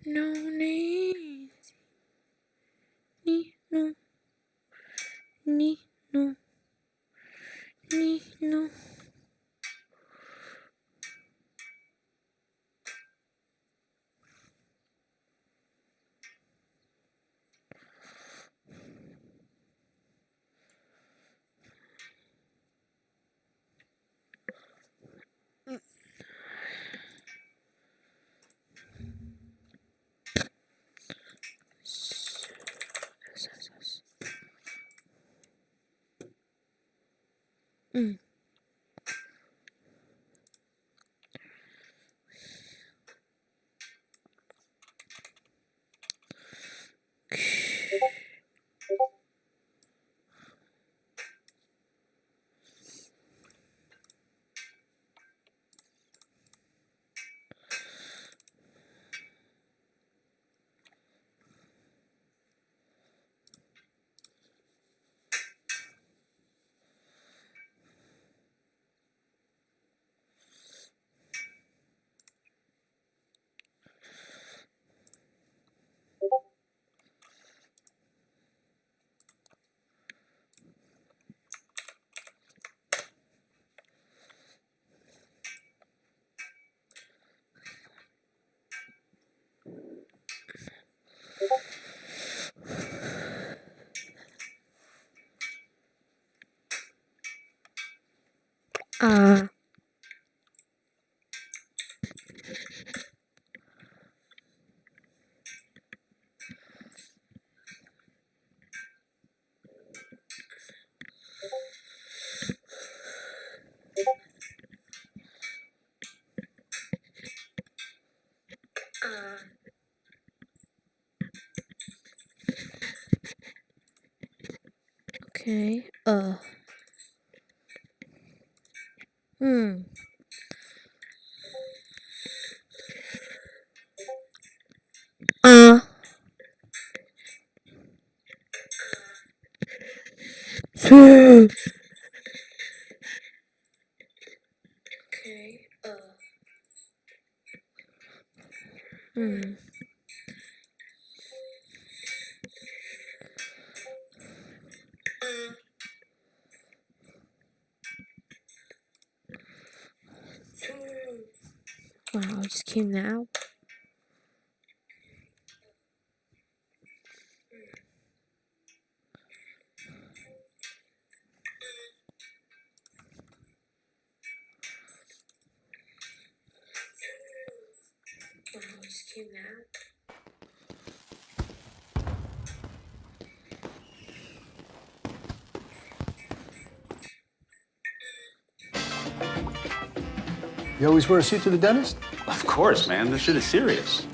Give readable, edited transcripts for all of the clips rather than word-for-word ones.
No need. Ni no. Ni no. Ni no. Mm. Okay. Hmm. Uh. Okay. Hmm. Wow, I just came now. Wow, I just came now. You always wear a suit to the dentist? Of course, man. This shit is serious.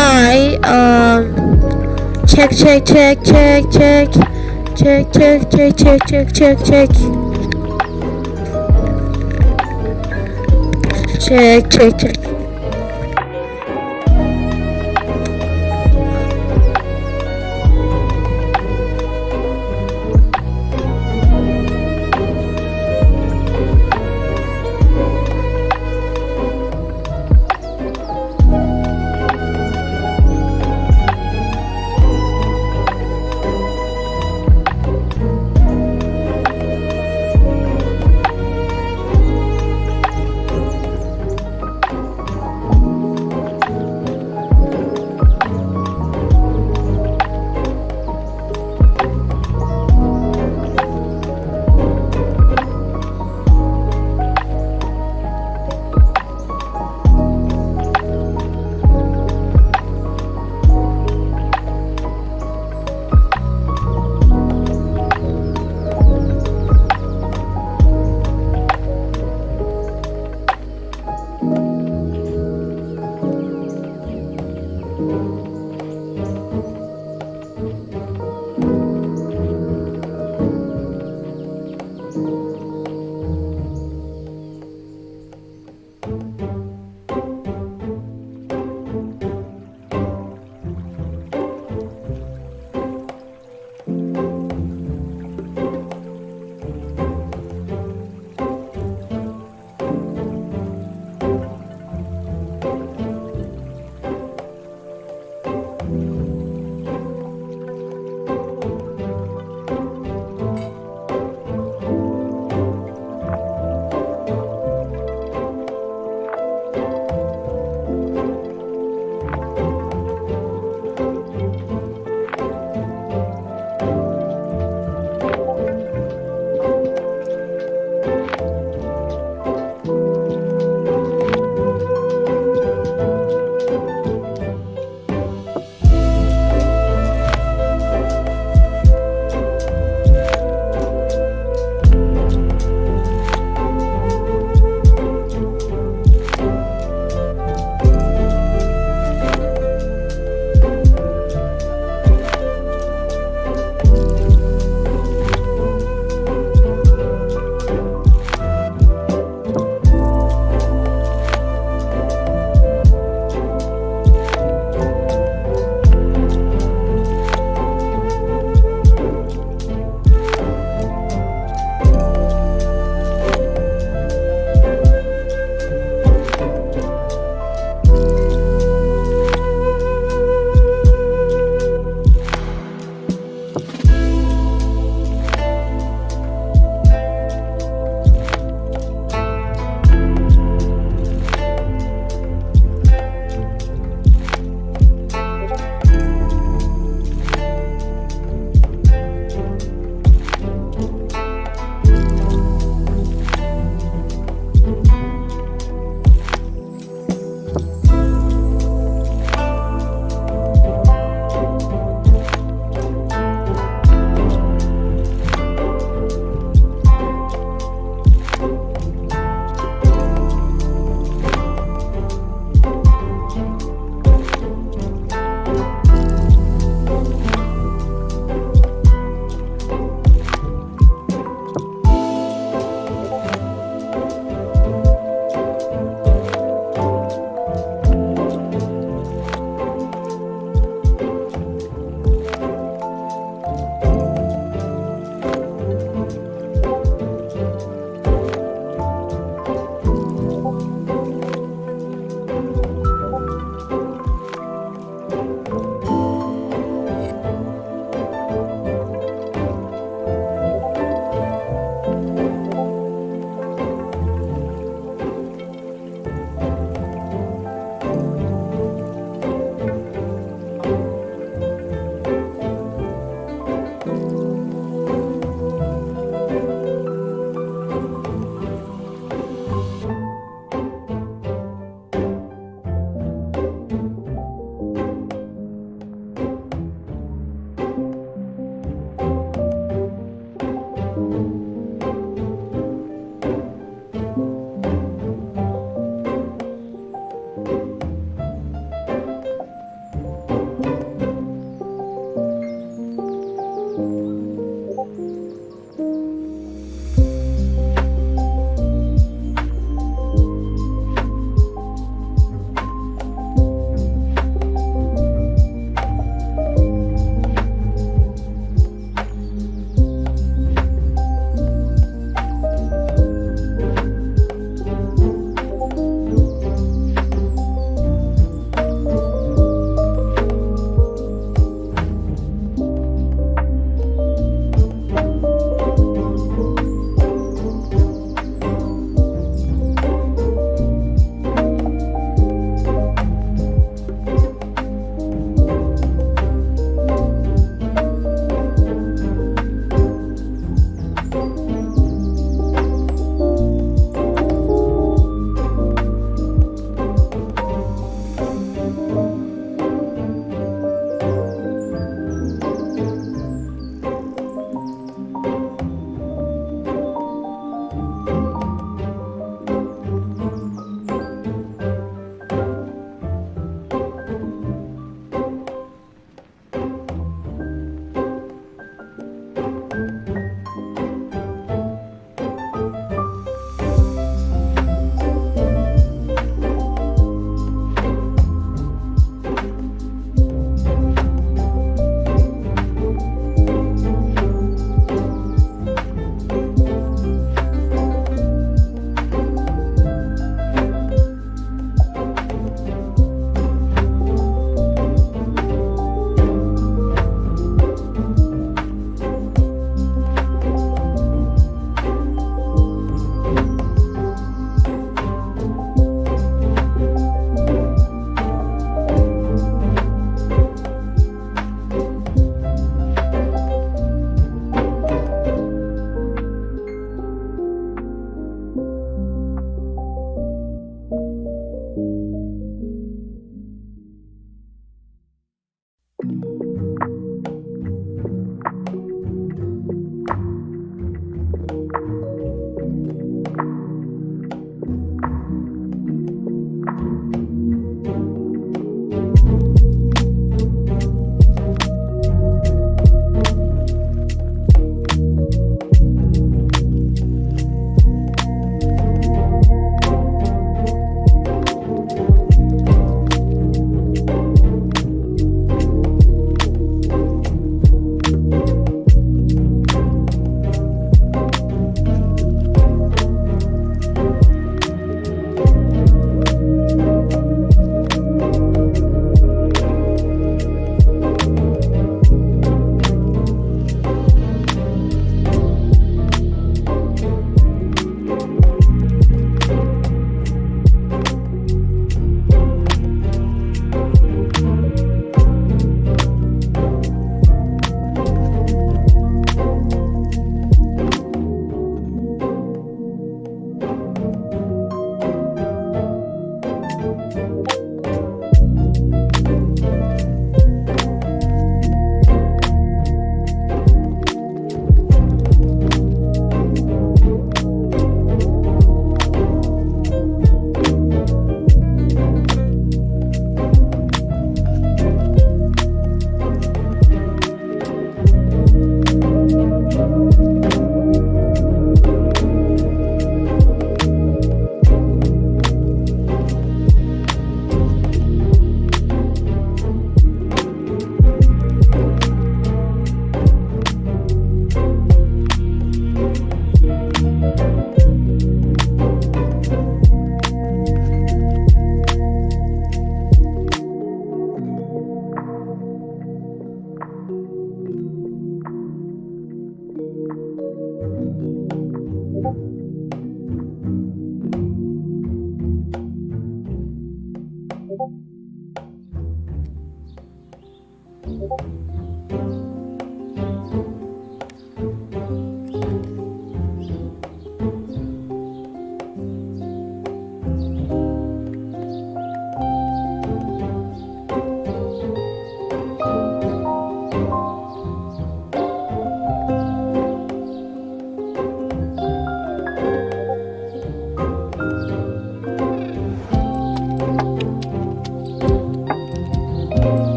Hi, check, check, check, check, check, check, check, check, check, check, check, check, check, check, check.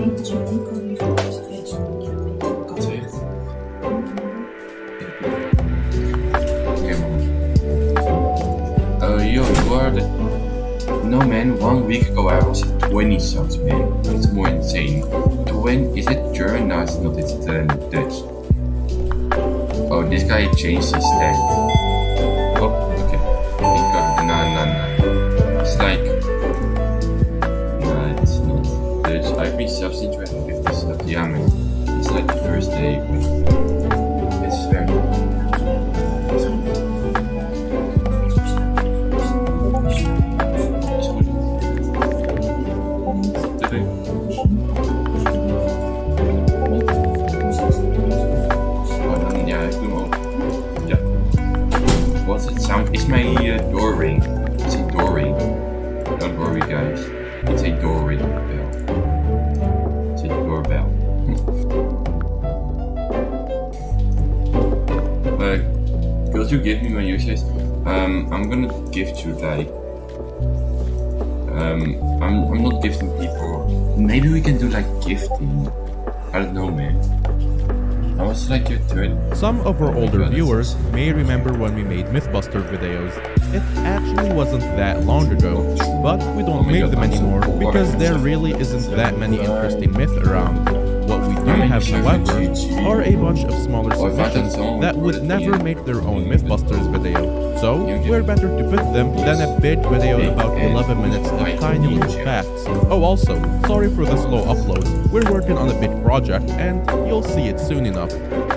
Okay, yo, you are the... No, man, 1 week ago I was at 20 subs, man. It's more insane. 20... Is it German? No, it's not. It's Dutch. Oh, this guy changed his tag. Oh, okay. No. It's like... No, it's not Dutch. I've been subs since we have 50 subs. Yeah, man. It's like the first day. It's very... Is my door ring? It's a door ring. Don't worry, guys. It's a door ring bell. It's a doorbell. Could you give me my uses? I'm gonna gift you like. I'm not gifting people. Maybe we can do like gifting. I don't know, man. I was like your third. Some of our older viewers may remember when we made Mythbuster videos. It actually wasn't that long ago, but we don't make them anymore because there really isn't that many interesting myths around. What we do have, however, are a bunch of smaller submissions that would never make their own Mythbusters video. So, we're better to put them than a big video about 11 minutes of tiny little facts. Oh, also, sorry for the slow uploads. We're working on a big project and you'll see it soon enough.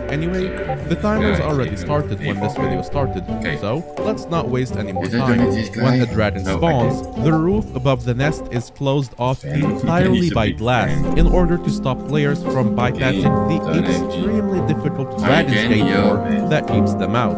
Anyway, the timer's already started when this video started, so let's not waste any more time. When the dragon spawns, the roof above the nest is closed off entirely by glass in order to stop players from bypassing the extremely difficult dragon gate door that keeps them out.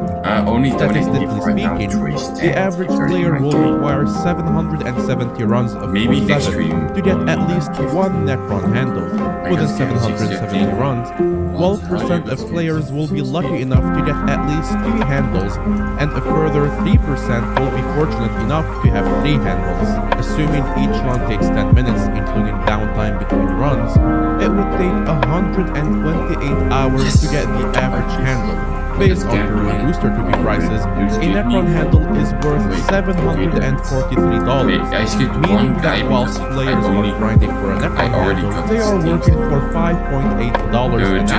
Statistically speaking, the average player will require 770 runs of Core 7 to get at least one Necron handle. Within 770 runs, 12% of players will be lucky enough to get at least 3 handles, and a further 3% will be fortunate enough to have 3 handles. Assuming each run takes 10 minutes, including downtime between runs, it would take 128 hours to get the average handle. Based on current booster to be prices, a Necron handle is worth $743, meaning that whilst players are grinding for a Necron handle, they are working for $5.8 an hour, which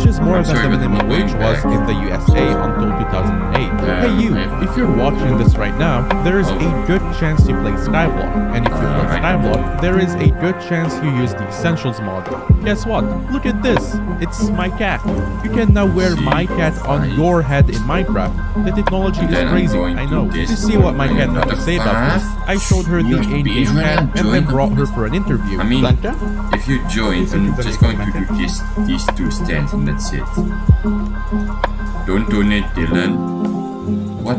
is more than the minimum wage was in the USA until 2008. Hey you, if you're watching this right now, there is a good chance you play Skyblock, and if you play Skyblock, there is a good chance you use the Essentials mod. Guess what? Look at this! It's my cat. You can now wear my cat on your head in Minecraft. The technology is crazy, I know. To see what my cat had to say about this, I showed her the in-game cat and then brought her for an interview. I mean, if you join, I'm just going to do these 2 stands and that's it. Don't donate, Dylan. What?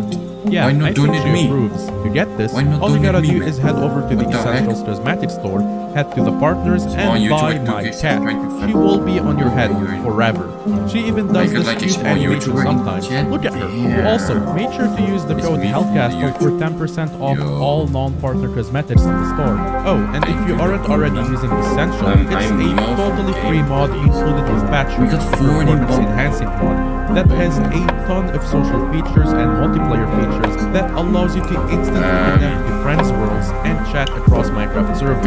Yeah, why not donate me? Approves. To get this, all you gotta do is head over to the Essentials Cosmetics store, head to the partners, and buy my cat. She will be on your head forever. She even does this cute animation sometimes. Look at her. Also, make sure to use the code HELLCASTLE for 10% off all non-partner cosmetics on the store. Oh, and if you aren't already using Essential, it's a totally free mod included with patch performance enhancing mod that has a ton of social features and multiplayer features that allows you to instantly connect to friends' worlds and chat across Minecraft servers.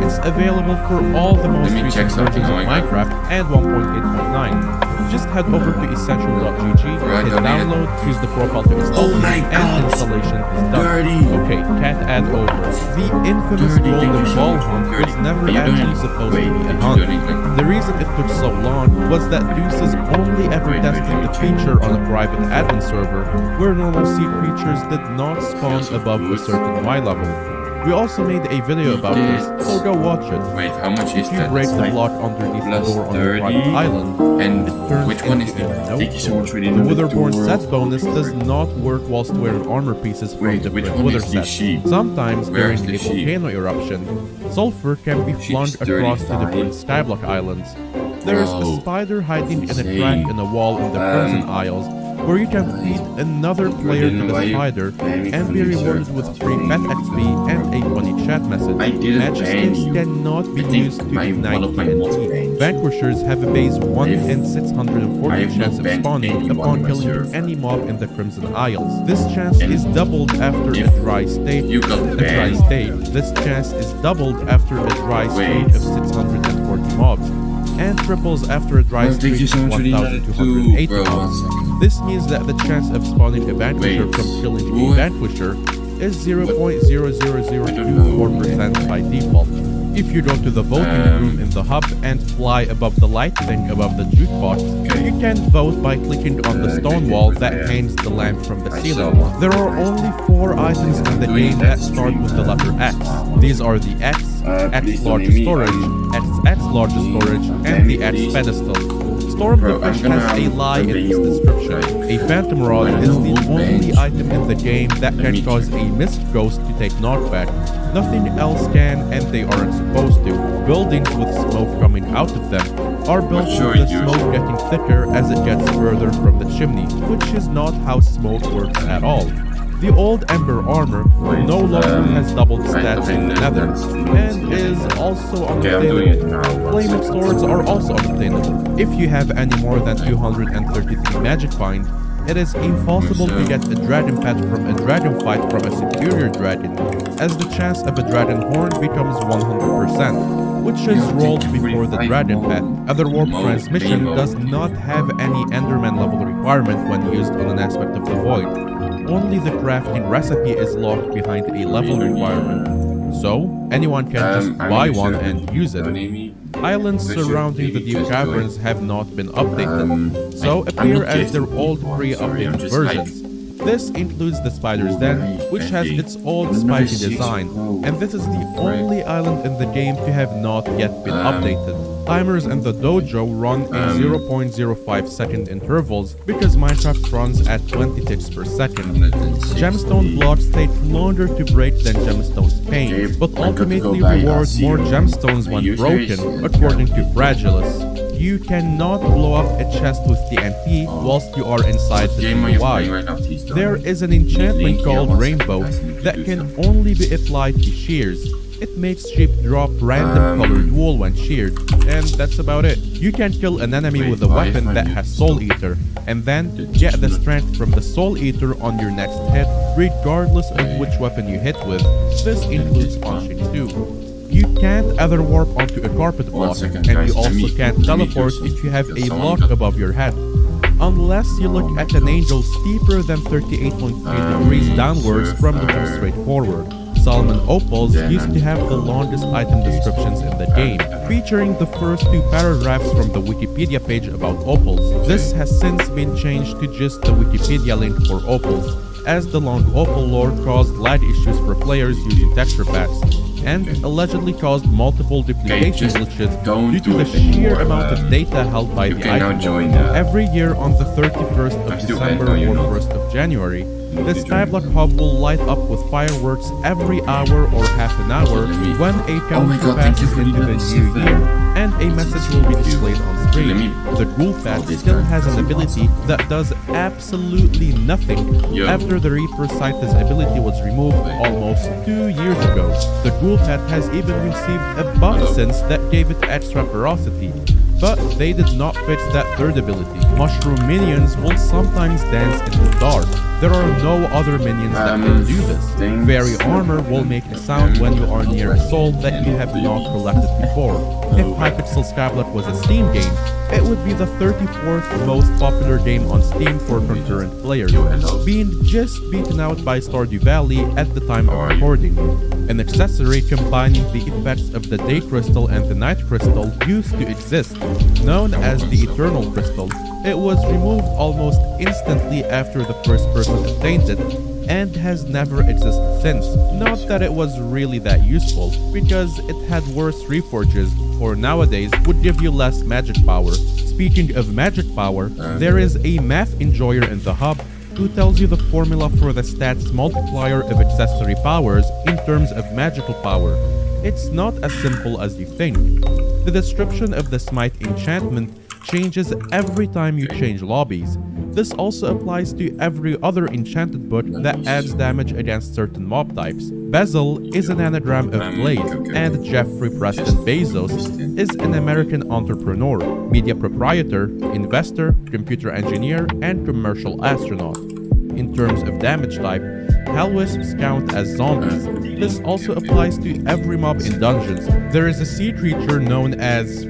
It's available for all the most recent versions of Minecraft and 1.8.9. Just head over to essential.gg, hit download, choose the profile to install, and installation is done. Okay, cat ad over. The infamous golden ball hunt was never actually supposed to be a hunt. The reason it took so long was that Deuces only ever tested the feature on a private admin server where normal sea creatures did not spawn above a certain Y level. We also made a video about this, so go watch it. Wait, how much is that? If you break the block underneath the door on a private island, and it turns which one is into the no thank you so much for the The Witherborn set bonus does not work whilst wearing armor pieces from Wait, which different one Wither is the sets. sheep? Sometimes Where during is a the sheep? volcano eruption, sulfur can be flung across the 35. different skyblock islands. There is a Bro, spider hiding in a insane. crack in a wall in the Crimson Isles, where you can feed another player to the spider and be rewarded with free pet XP and a funny chat message. Magic sticks cannot be used to ignite TNT. Vanquishers have a base 1 in 640 chance of spawning upon killing any mob in the Crimson Isles. This chance is doubled after a dry state. This chance is doubled after a dry state of 640 mobs, and triples after a dry state of 1280 mobs. This means that the chance of spawning a Vanquisher from killing a Vanquisher is 0.00024% by default. If you go to the voting room in the hub and fly above the light thing above the jukebox, you can vote by clicking on the stone wall that hangs the lamp from the ceiling. There are only 4 items in the game that start with the letter X. These are the X, X large storage, XX large storage, and the X pedestal. Storm the Fish has a lie in its description. A Phantom Rod is the only item in the game that can cause a Mist Ghost to take knockback. Nothing else can, and they aren't supposed to. Buildings with smoke coming out of them are built with the smoke getting thicker as it gets further from the chimney, which is not how smoke works at all. The old Ember armor no longer has doubled stats in the Nether, and is also unobtainable. Flaming swords are also unobtainable. If you have any more than 233 magic find, it is impossible to get a dragon pet from a dragon fight from a superior dragon, as the chance of a dragon horn becomes 100%, which is rolled before the dragon pet. Otherwarp transmission does not have any Enderman level requirement when used on an aspect of the void. Only the crafting recipe is locked behind a level requirement, so anyone can just buy one and use it. Islands surrounding the Deep Caverns have not been updated, so appear as their old pre-updated versions. This includes the Spider's Den, which has its old spiky design, and this is the only island in the game to have not yet been updated. Timers in the dojo run in 0.05 second intervals because Minecraft runs at 20 ticks per second. Gemstone blocks take longer to break than gemstones paint, but ultimately reward more gemstones when broken, according to Fragilis. You cannot blow up a chest with TNT whilst you are inside the DIY. There is an enchantment called Rainbow that can only be applied to shears. It makes sheep drop random colored wool when sheared, and that's about it. You can kill an enemy with a weapon that has Soul Eater, and then get the strength from the Soul Eater on your next hit, regardless of which weapon you hit with. This includes punching too. You can't Etherwarp onto a carpet block, and you also can't teleport if you have a block above your head. Unless you look at an angel steeper than 38.3 degrees downwards from looking straight forward. Solomon Opals used to have the longest item descriptions in the game, featuring the first 2 paragraphs from the Wikipedia page about opals. This has since been changed to just the Wikipedia link for opals, as the long opal lore caused lag issues for players using texture packs, and allegedly caused multiple duplication glitches due to the sheer amount of data held by the item. Every year on the 31st of December or 1st of January, the Skyblock hub will light up with fireworks every hour or half an hour when a counter passes into the new year, and a message will be displayed on screen. The Ghoulfat still has an ability that does absolutely nothing after the Reaper Scythe's ability was removed almost 2 years ago. The Ghoulfat has even received a buff since that gave it extra ferocity, but they did not fix that third ability. Mushroom minions will sometimes dance in the dark. There are no other minions that can do this. Fairy armor will make a sound when you are near a soul that you have not collected before. If Hypixel Skyblock was a Steam game, it would be the 34th most popular game on Steam for concurrent players, being just beaten out by Stardew Valley at the time of recording. An accessory combining the effects of the Day Crystal and the Night Crystal used to exist, known as the Eternal Crystal. It was removed almost instantly after the first person obtained it, and has never existed since. Not that it was really that useful, because it had worse reforges, or nowadays would give you less magic power. Speaking of magic power, there is a math enjoyer in the hub who tells you the formula for the stats multiplier of accessory powers in terms of magical power. It's not as simple as you think. The description of the Smite enchantment changes every time you change lobbies. This also applies to every other enchanted book that adds damage against certain mob types. Bezel is an anagram of Blade, and Jeffrey Preston Bezos is an American entrepreneur, media proprietor, investor, computer engineer, and commercial astronaut. In terms of damage type, Hellwisps count as zombies. This also applies to every mob in dungeons. There is a sea creature known as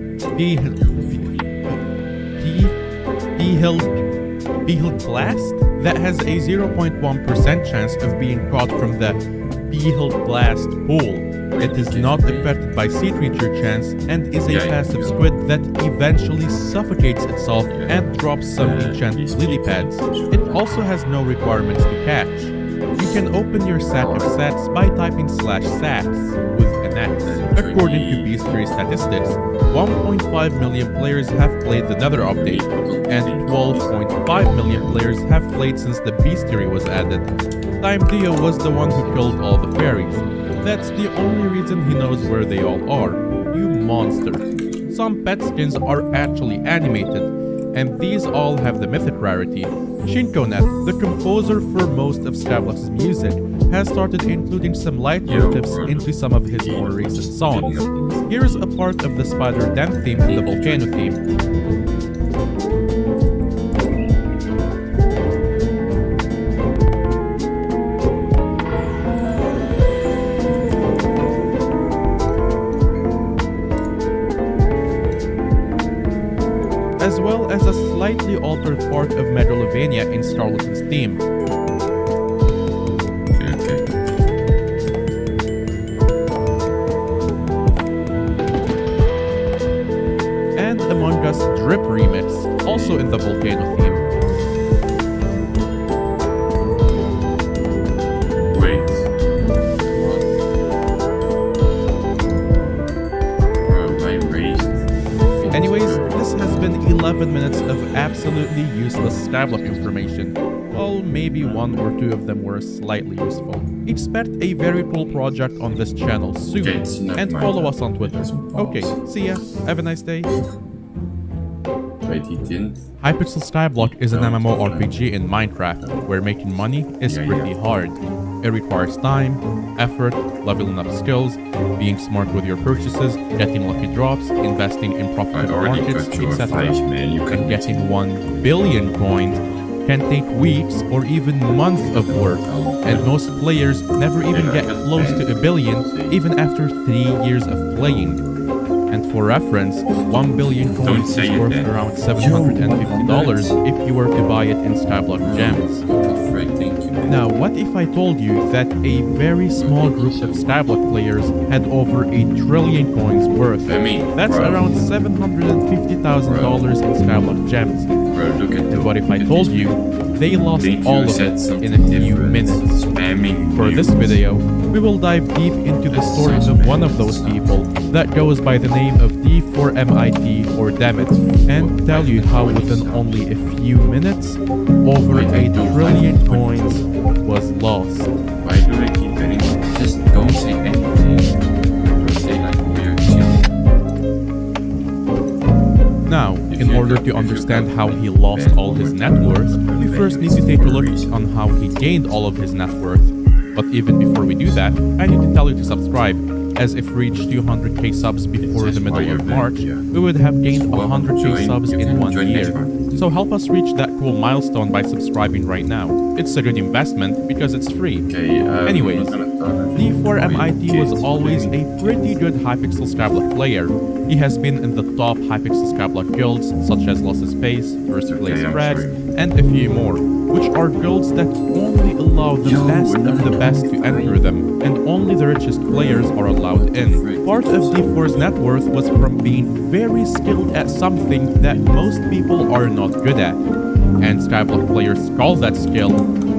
Beheld Blast that has a 0.1% chance of being caught from the Beheld Blast pool. It is not affected by sea creature chance and is a passive squid that eventually suffocates itself and drops some enchant lily pads. It also has no requirements to catch. You can open your sack of sats by typing /sats with an X. According to Bestiary statistics, 1.5 million players have played the Nether update, and 12.5 million players have played since the Bestiary was added. Time Dio was the one who killed all the fairies. That's the only reason he knows where they all are. You monster. Some pet skins are actually animated, and these all have the mythic rarity. Shinkonet, the composer for most of Skyblock's music, has started including some light motifs into some of his more recent songs. Here's a part of the Spider Den theme and the Volcano theme. As well as a slightly altered part of Megalovania in Scarleton's theme. And Among Us Drip remix, also in the Volcano theme. Wait. Bro, I raised. Anyways, this has been 11 minutes of absolutely useless Skyblock information. Well, maybe one or two of them were slightly useful. Expect a very cool project on this channel soon, and follow us on Twitter. Okay, see ya, have a nice day. Wait, he didn't? Hypixel Skyblock is an MMORPG in Minecraft, where making money is pretty hard. It requires time, effort, leveling up skills, being smart with your purchases, getting lucky drops, investing in profitable markets, etc. And getting 1 billion coins can take weeks or even months of work, and most players never even get close to 1 billion even after 3 years of playing. And for reference, 1 billion coins is worth around $750 if you were to buy it in Skyblock Gems. Now, what if I told you that a very small group of Skyblock players had over 1 trillion coins worth? That's around $750,000 in Skyblock Gems. And what if I told you they lost all of it in a few minutes? For this video, we will dive deep into the stories of one of those people that goes by the name of D4MIT or Dammit, and tell you how within only a few minutes, over 1 trillion coins was lost. Why do I keep getting? Just don't say anything. Don't say like weird shit. Now, in order to understand how he lost all his net worth, we first need to take a look on how he gained all of his net worth. But even before we do that, I need to tell you to subscribe, as if we reach 200k subs before the middle of March, we would have gained 100k subs in 1 year. So help us reach that cool milestone by subscribing right now. It's a good investment because it's free. Anyways, D4MIT was always a pretty good Hypixel Skyblock player. He has been in the top Hypixel Skyblock guilds such as Lost Space, First Place Frags, and a few more, which are guilds that only allow the best of the best to enter them, and only the richest players are allowed in. Part of D4's net worth was from being very skilled at something that most people are not good at, and Skyblock players call that skill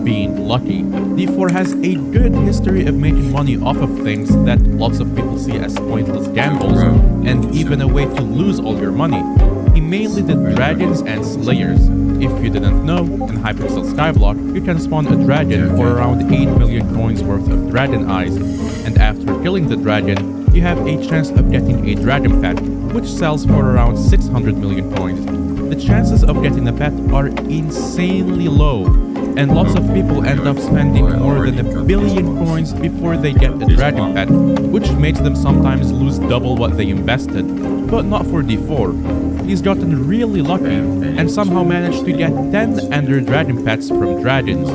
being lucky. D4 has a good history of making money off of things that lots of people see as pointless gambles, and even a way to lose all your money. He mainly did dragons and slayers. If you didn't know, in Hypixel Skyblock, you can spawn a dragon for around 8 million coins worth of dragon eyes, and after killing the dragon, you have a chance of getting a dragon pet, which sells for around 600 million coins. The the chances of getting a pet are insanely low, and lots of people end up spending more than 1 billion coins before they get a dragon pet, which makes them sometimes lose double what they invested. But not for D4. He's gotten really lucky and somehow managed to get 10 Ender Dragon pets from dragons.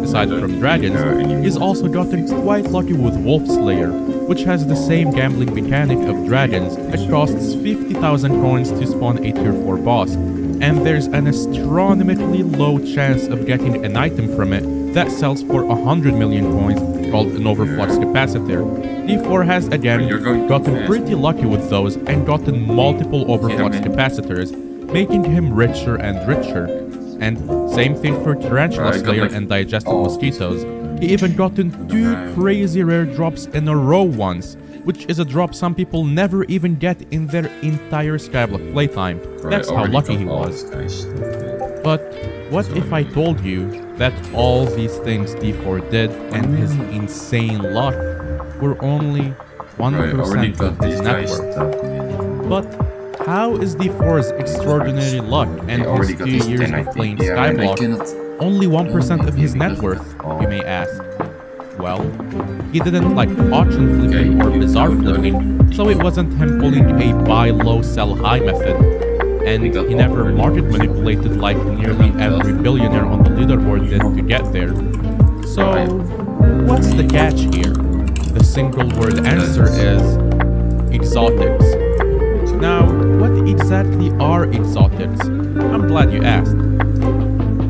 Aside from dragons, he's also gotten quite lucky with Wolf Slayer, which has the same gambling mechanic of dragons. It costs 50,000 coins to spawn a tier 4 boss, and there's an astronomically low chance of getting an item from it that sells for 100 million coins called an Overflux Capacitor. D4 has again gotten pretty lucky with those and gotten multiple Overflux Capacitors, making him richer and richer. And same thing for Tarantula Slayer and Digested Mosquitoes. He even gotten 2 crazy rare drops in a row once, which is a drop some people never even get in their entire Skyblock playtime. That's how lucky he was. But what if I told you that all these things D4 did and his insane luck were only 1% of his net worth? But how is D4's extraordinary luck and his 2 years of playing Skyblock only 1% of his net worth, you may ask? Well, he didn't like auction flipping or bizarre flipping, so it wasn't him pulling a buy low sell high method, and he never market manipulated like nearly every billionaire on the leaderboard did to get there. So, what's the catch here? The single word answer is exotics. Now, what exactly are exotics? I'm glad you asked.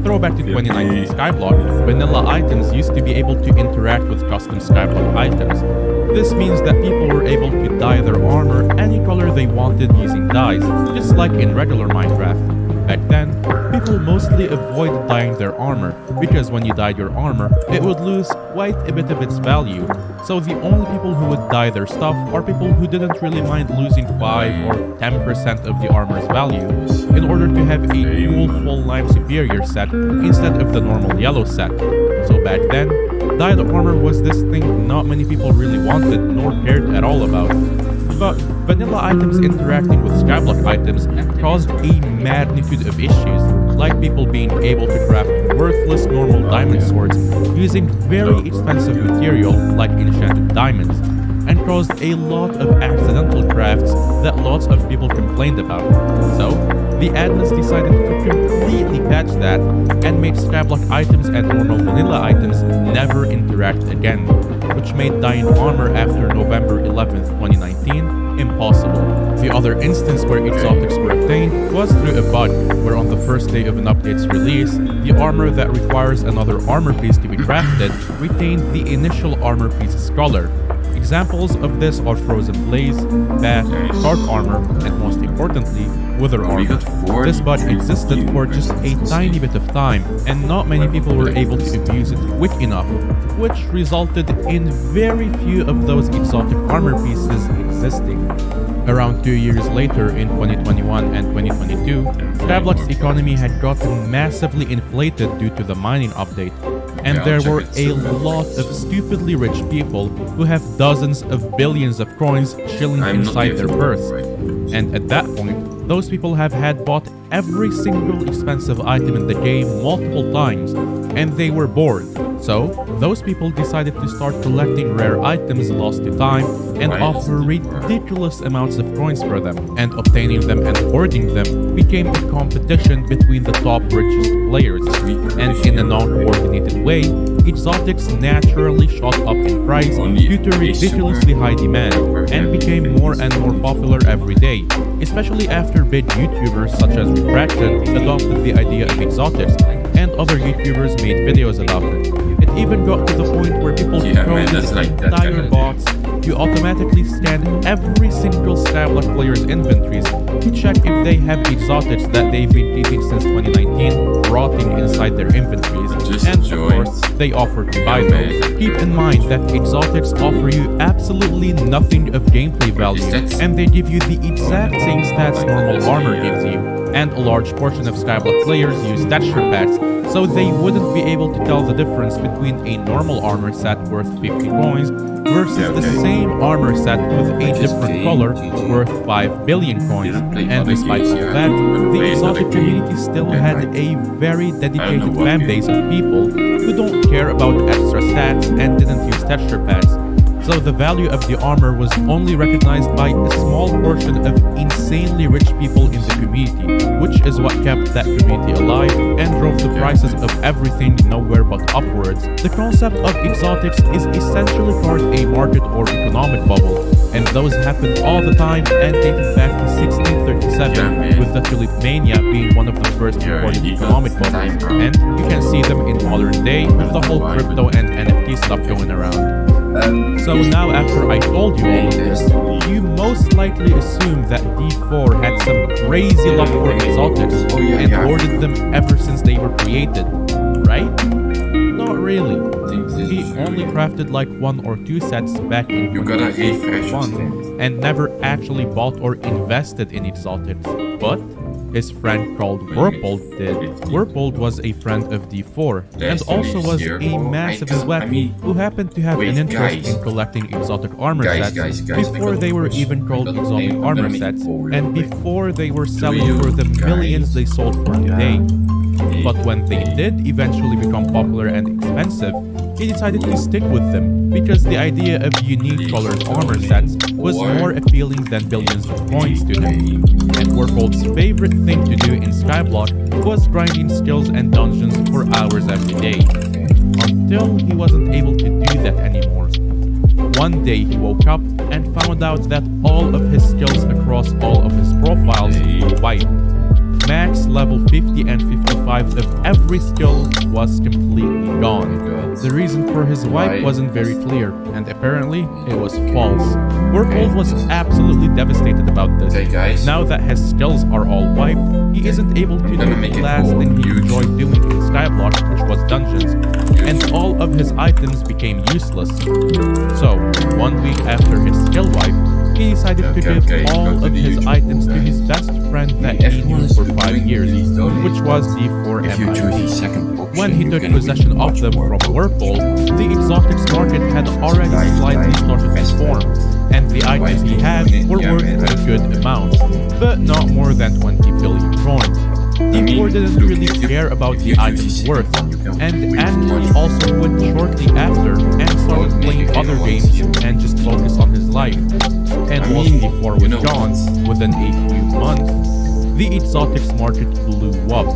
Throwback to 2019 Skyblock, vanilla items used to be able to interact with custom Skyblock items. This means that people were able to dye their armor any color they wanted using dyes, just like in regular Minecraft. Back then, people mostly avoided dyeing their armor, because when you dyed your armor, it would lose quite a bit of its value. So the only people who would dye their stuff are people who didn't really mind losing 5 or 10% of the armor's value, in order to have a cool full Lime Superior set instead of the normal yellow set. So back then, dyed armor was this thing not many people really wanted nor cared at all about. But vanilla items interacting with Skyblock items caused a magnitude of issues, like people being able to craft worthless normal diamond swords using very expensive material like enchanted diamonds, and caused a lot of accidental crafts that lots of people complained about. So, the admins decided to completely patch that and make Skyblock items and normal vanilla items never interact again, which made dyeing armor after November 11th, 2019 impossible. The other instance where exotics were obtained was through a bug, where on the first day of an update's release, the armor that requires another armor piece to be crafted retained the initial armor piece's color. Examples of this are Frozen Blaze, Bath, Dark Armor, and most importantly, Wither Armor. This bug existed for just a tiny bit of time, and not many people were able to abuse it quick enough, which resulted in very few of those exotic armor pieces existing. Around 2 years later, in 2021 and 2022, Skyblock's economy had gotten massively inflated due to the mining update, and there were a lot of stupidly rich people who have dozens of billions of coins chilling inside their purse. And at that point, those people have had bought every single expensive item in the game multiple times, and they were bored. So, those people decided to start collecting rare items lost to time and offer ridiculous amounts of coins for them, and obtaining them and hoarding them became a competition between the top richest players, and in a non-coordinated way, exotics naturally shot up in price due to ridiculously high demand, and became more and more popular every day, especially after big YouTubers such as Retraction adopted the idea of exotics, and other YouTubers made videos about it. It even got to the point where people coded entire bots to automatically scan every single Skyblock player's inventories to check if they have exotics that they've been keeping since 2019 rotting inside their inventories, and of course, they offer to buy those. Keep in mind that exotics offer you absolutely nothing of gameplay value, and they give you the exact same stats normal armor gives you, and a large portion of Skyblock players use texture packs, so they wouldn't be able to tell the difference between a normal armor set worth 50 coins versus the same armor set with a different color worth 5 billion coins. And despite all that, the exotic community still had a very dedicated fanbase of people who don't care about extra stats and didn't use texture packs. So the value of the armor was only recognized by a small portion of insanely rich people in the community, which is what kept that community alive and drove the prices of everything nowhere but upwards. The concept of exotics is essentially part a market or economic bubble, and those happen all the time and dated back to 1637, with the Tulip Mania being one of the first recorded economic bubbles, and you can see them in modern day with the whole crypto and NFT stuff going around. So now after I told you all of this, you most likely assume that D4 had some crazy love for exotics and hoarded them ever since they were created, right? Not really. He only crafted like 1 or 2 sets back in 2021 and never actually bought or invested in exotics, but his friend called Werpold did. Werpold was a friend of D4 and also was a massive sweat who happened to have an interest in collecting exotic armor sets before they were even called exotic armor sets and before they were selling for the millions they sold for today. But when they did eventually become popular and expensive, he decided to stick with them because the idea of unique colored armor sets was more appealing than billions of coins to him. And Werpold's favorite thing to do in Skyblock was grinding skills and dungeons for hours every day, until he wasn't able to do that anymore. One day he woke up and found out that all of his skills across all of his profiles were wiped. Max level 50 and 55 of every skill was completely gone. The reason for his wipe wasn't very clear, and apparently it was false. Werpold was absolutely devastated about this. Now that his skills are all wiped, he isn't able to do the last thing he enjoyed doing in Skyblock, which was dungeons, and all of his items became useless. So, 1 week after his skill wipe, he decided to give all of his items to his best friend that he knew for 5 years, which was D4 MIT. When he took possession of them from Werpold, the exotics market had already slightly started to form, and the items he had were worth a good amount, but not more than 20 billion coins. D4 didn't really care about the item's worth, and actually also quit shortly after and started playing other games and just focused on his life. And once D4 was gone, within a few months, the exotics market blew up.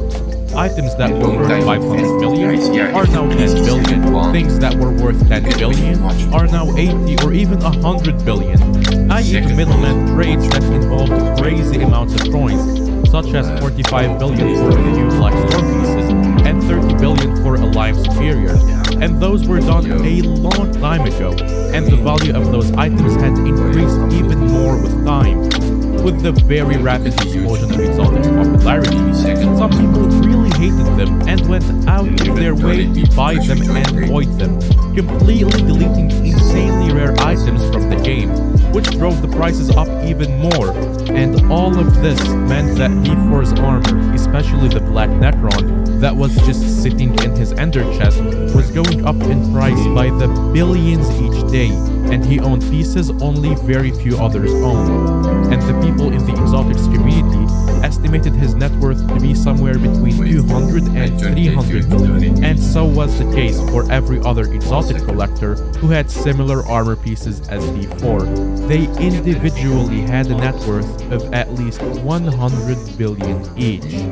Items that were worth 500 million are now 10 billion. Things that were worth 10 billion are now 80 or even 100 billion. I.e. the middleman trades that involved crazy amounts of coins, such as 45 billion for a few black storm pieces and 30 billion for a lime superior. And those were done a long time ago, and the value of those items had increased even more with time. With the very rapid explosion of exotics popularity, some people really hated them and went out of their way to buy them and void them, completely deleting insanely rare items from the game, which drove the prices up even more. And all of this meant that D4's armor, especially the Black Necron, that was just sitting in his ender chest, was going up in price by the billions each day, and he owned pieces only very few others owned. And the people in the exotics community estimated his net worth to be somewhere between 200 and 300 million, and so was the case for every other exotic collector who had similar armor pieces as D4. They individually had a net worth of at least 100 billion each.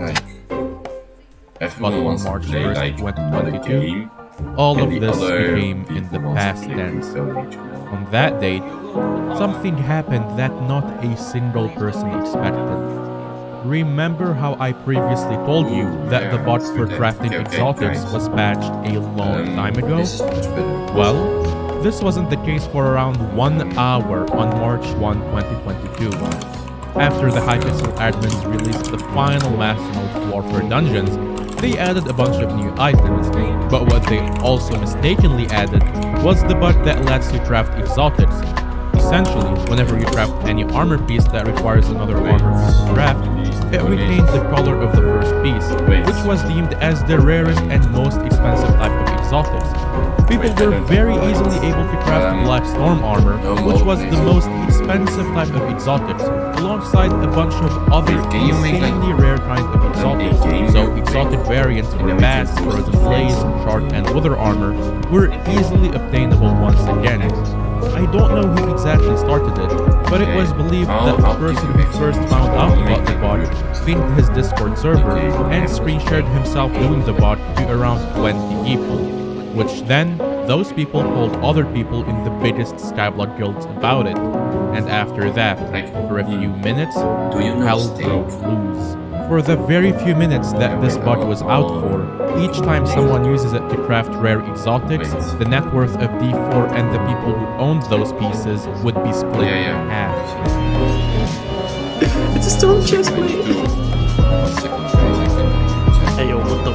But on March 1st, 2022, all of this became in the past tense. On that date, something happened that not a single person expected. Remember how I previously told you that the bot for crafting exotics was patched a long time ago? Well, this wasn't the case for around 1 hour on March 1, 2022. After the Hypixel admins released the final Master Mode floor for dungeons, they added a bunch of new items, but what they also mistakenly added was the bug that lets you craft exotics. Essentially, whenever you craft any armor piece that requires another armor piece to craft, it retained the color of the first piece, which was deemed as the rarest and most expensive type of exotics. People were very easily able to craft Black Storm armor, which was the most expensive type of exotics, alongside a bunch of other insanely rare kinds of exotics. So exotic variants for bats, frozen blades, shark and wither armor were easily obtainable once again. I don't know who exactly started it, but it was believed that the person who first found out about the bot pinged his Discord server and screen shared himself doing the bot to around 20 people, which then those people told other people in the biggest Skyblock guilds about it. And after that, for a few minutes, hell broke loose. For the very few minutes that this bot was out for, each time someone uses it to craft rare exotics, the net worth of D4 and the people who owned those pieces would be split in half. It's a stone chest plate. Hey yo, what the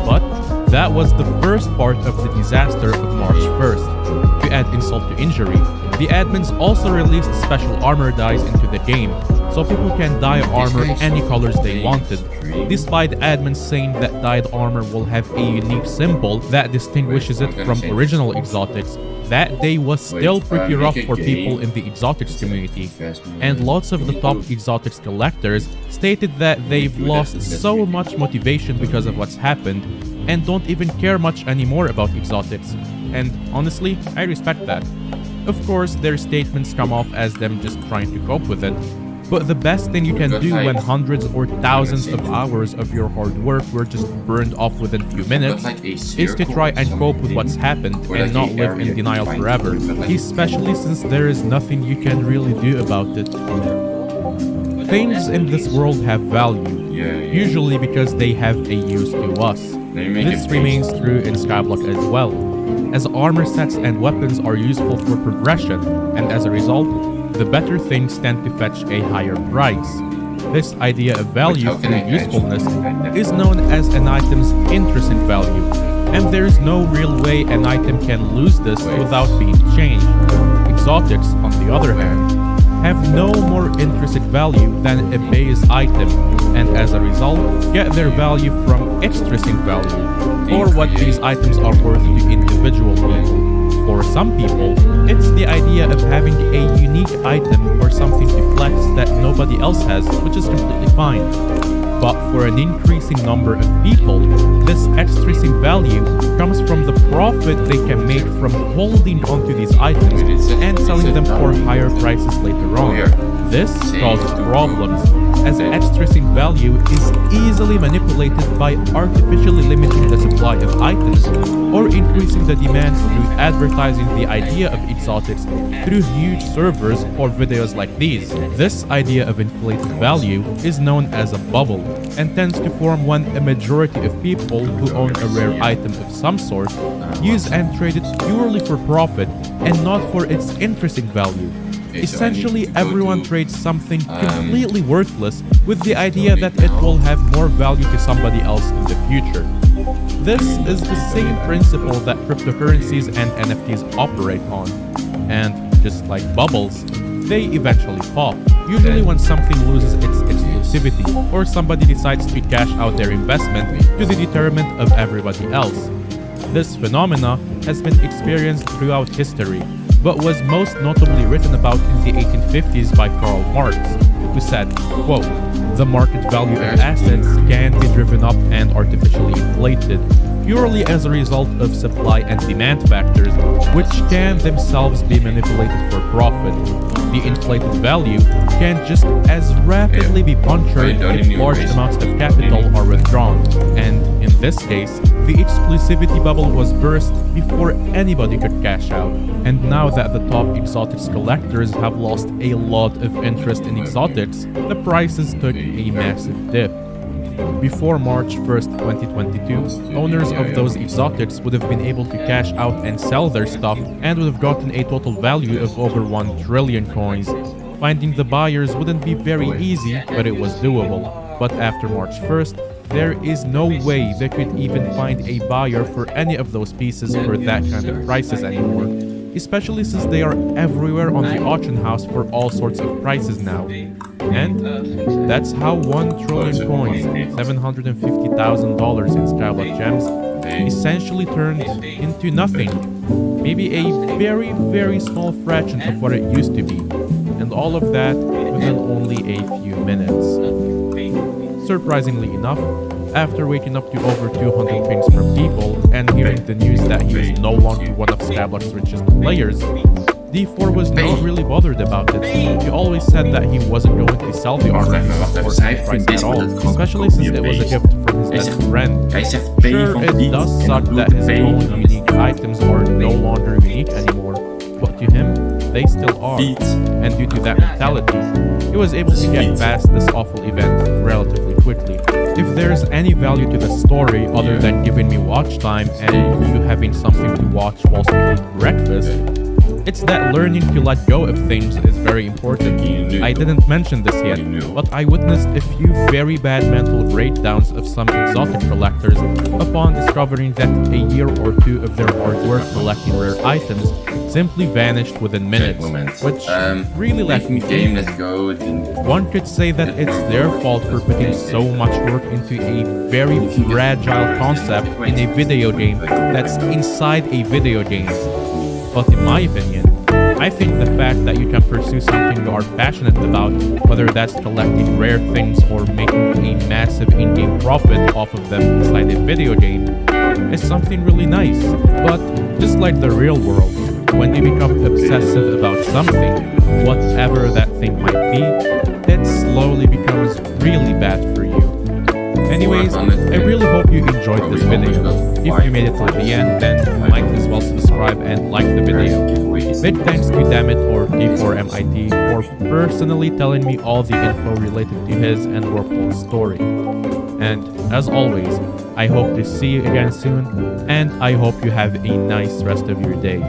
But that was the first part of the disaster of March 1st. To add insult to injury, the admins also released special armor dyes into the game, so people can dye armor any colors they wanted, despite admins saying that dyed armor will have a unique symbol that distinguishes it from original exotics. That day was still pretty rough for people in the exotics community, and lots of the top exotics collectors stated that they've lost so much motivation because of what's happened, and don't even care much anymore about exotics. And honestly, I respect that. Of course, their statements come off as them just trying to cope with it, but the best thing you can do when hundreds or thousands of hours of your hard work were just burned off within a few minutes is to try and cope with what's happened and not live in denial forever, especially since there is nothing you can really do about it. Things in this world have value, usually because they have a use to us. This remains true in Skyblock as well, as armor sets and weapons are useful for progression, and as a result, the better things tend to fetch a higher price. This idea of value through usefulness is known as an item's intrinsic value, and there is no real way an item can lose this without being changed. Exotics, on the other hand, have no more intrinsic value than a base item, and as a result, get their value from extrinsic value, or what these items are worth to individual people. For some people, it's the idea of having a unique item or something to flex that nobody else has, which is completely fine. But for an increasing number of people, this extrinsic value comes from the profit they can make from holding onto these items and selling them for higher prices later on. This causes problems, as extrinsic value is easily manipulated by artificially limiting the supply of items or increasing the demand through advertising the idea of exotics through huge servers or videos like these. This idea of inflated value is known as a bubble and tends to form when a majority of people who own a rare item of some sort use and trade it purely for profit and not for its intrinsic value. Essentially, everyone trades something completely worthless with the idea that it will have more value to somebody else in the future. This is the same principle that cryptocurrencies and NFTs operate on. And just like bubbles, they eventually pop, usually when something loses its exclusivity or somebody decides to cash out their investment to the detriment of everybody else. This phenomena has been experienced throughout history, but was most notably written about in the 1850s by Karl Marx, who said, quote, "The market value of assets can be driven up and artificially inflated, purely as a result of supply and demand factors, which can themselves be manipulated for profit. The inflated value can just as rapidly be punctured if large amounts of capital are withdrawn, and in this case, the exclusivity bubble was burst before anybody could cash out. And now that the top exotics collectors have lost a lot of interest in exotics, the prices took a massive dip. Before March 1st, 2022, owners of those exotics would have been able to cash out and sell their stuff and would have gotten a total value of over 1 trillion coins. Finding the buyers wouldn't be very easy, but it was doable. But after March 1st, there is no way they could even find a buyer for any of those pieces for that kind of prices anymore, especially since they are everywhere on the auction house for all sorts of prices now. And that's how 1 trillion coins, $750,000 in Skyblock Gems, essentially turned into nothing. Maybe a very, very small fraction of what it used to be. And all of that within only a few minutes. Surprisingly enough, after waking up to over 200 pings from people and hearing the news that he was no longer one of Skyblock's richest players, D4 was not really bothered about it. He always said that he wasn't going to sell the artifact for any price at all, especially since it was a gift from his best friend. Sure, it does suck that his own unique items are no longer unique anymore, but to him, they still are. And due to that mentality, he was able to get past this awful event relatively quickly. If there's any value to the story other than giving me watch time and you having something to watch whilst you eat breakfast, it's that learning to let go of things is very important. I didn't mention this yet, but I witnessed a few very bad mental breakdowns of some exotic collectors upon discovering that a year or two of their hard work collecting rare items simply vanished within minutes, which really left me thinking. One could say that it's their fault for putting so much work into a very fragile concept in a video game that's inside a video game. But in my opinion, I think the fact that you can pursue something you are passionate about, whether that's collecting rare things or making a massive in-game profit off of them inside a video game, is something really nice. But just like the real world, when you become obsessive about something, whatever that thing might be, it slowly becomes really bad for you. Anyways, I really hope you enjoyed this video. If you made it to the end, then you might as well subscribe and like the video. Big thanks to Dammit or D4MIT for personally telling me all the info related to his and Warple's story. And as always, I hope to see you again soon, and I hope you have a nice rest of your day.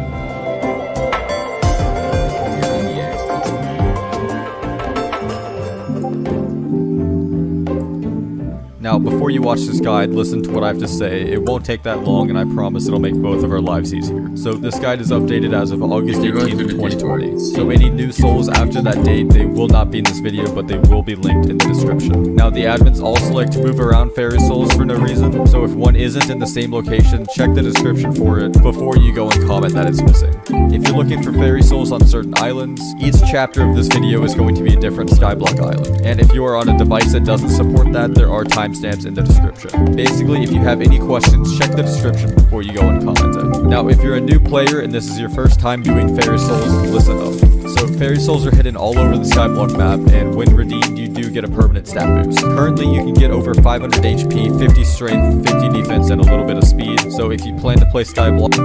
Now, before you watch this guide, listen to what I have to say. It won't take that long, and I promise it'll make both of our lives easier. So, this guide is updated as of August 18th, 2020. So, any new souls after that date, they will not be in this video, but they will be linked in the description. Now, the admins also like to move around fairy souls for no reason, so if one isn't in the same location, check the description for it before you go and comment that it's missing. If you're looking for fairy souls on certain islands, each chapter of this video is going to be a different Skyblock island. And if you are on a device that doesn't support that, there are timestamps in the description. Basically, if you have any questions, check the description before you go and comment it. Now, if you're a new player and this is your first time doing fairy souls, listen up. So, fairy souls are hidden all over the Skyblock map, and when redeemed, you do get a permanent stat boost. Currently, you can get over 500 HP, 50 strength, 50 defense, and a little bit of speed. So, if you plan to play Skyblock,